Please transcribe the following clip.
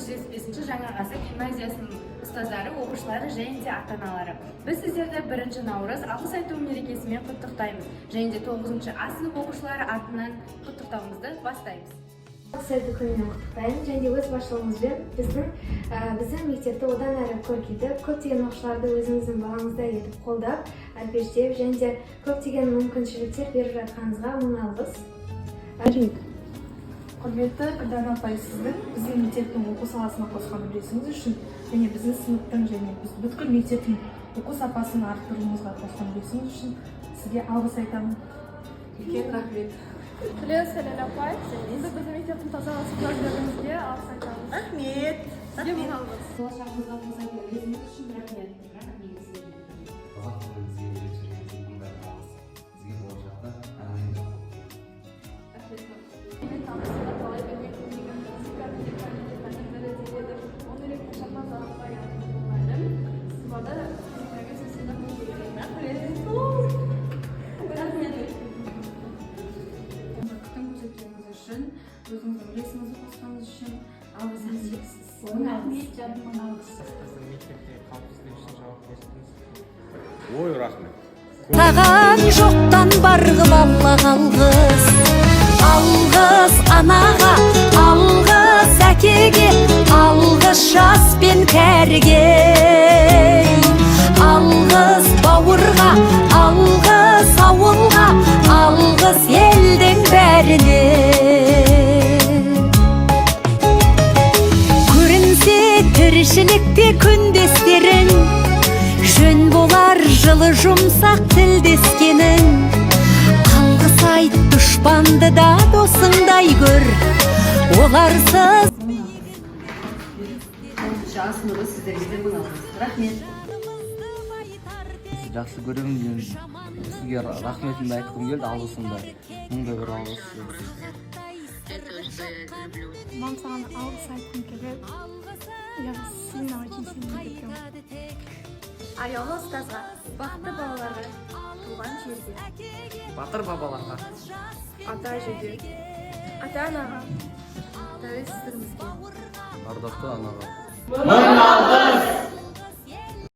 125 жаңа ғасыр гимназиясының ұстаздары, оқушылары және де ата-аналары. Біз сіздерді 1 наурыз алғыс айту мерекесімен құттықтаймыз. Және де 9-шы А сынып оқушылары атынан құттықтауымызды бастаймыз. Алғыс айту күнімен құттықтаймын және өз басшылығыңызбен біздің мектепті одан әрі көркейтіп, көптеген оқушыларды өзіңіздің балаңыздай етіп қолдап, әлпештеп және де көптеген мүмкіншіліктер беріп жатқаныңызға мың алғыс. Рахмет. Құрметті Гүлдана апай, сіздің біздің мектептің оқу саласына қосқан үлесіңіз үшін және біздің сыныптың және бүткіл мектептің оқу сапасын арттыруымызға қосқан үлесіңіз үшін сізге алғыс айтамын. Үлкен рахмет. Келесі апай, сіз біздің мектептің тазалығын көргеніңізге алғыс айтамыз. Рахмет. Сізге мың алғыс. Болашағымызға қосатын үлесіңіз үшін рахмет. Қазақ тілін бізге үйреткеніңізге мың алғыс. Сізге болашақта әрдайым Мен танысында қалай бермек білмеген музыка пәндері оны рекордшапа зарапқа яғын болмайдым. Сызбада музыкаға сесінде мұңдырын. Рахмет. Күтім көрсеткеніңіз үшін, өзіңіздің үлесіңізді қосқаныңыз үшін алғысымыз шексіз. Рахмет, мың алғыс. Біздің мектепте қауіпсіздік үшін жауапкершілігіңіз. Ой, рахмет. Таған жоқтан барғып алла алғыс. Алғыс анаға, алғыс әкеге, алғыс жас пен кәріге. Алғыс бауырға, алғыс ауылға, алғыс елдің бәріне. Көрінсе тіршілікте күндестерің, жөн болар жылы жұмсақ тілдескенің. Алғыс айт дұшпанды да досыңдай көр, оларсыз. 9-шы А сыныбы сіздерге де мың алғыс. Рахмет. Сізді жақсы көремін деген сізге рахметімді айтқым келді, алғысымды. Мыңдай бір алғыс. Вам саған алғыс айтқым келеді. Я вас сильно очень сильно люблю. Аяулы ұстазға, бақытты балаларға, туған жерге, Батыр бабаларға, ата әжеге, ата-анаға, тәуелсіздігімізге. ардақты анаға. мың алғыс!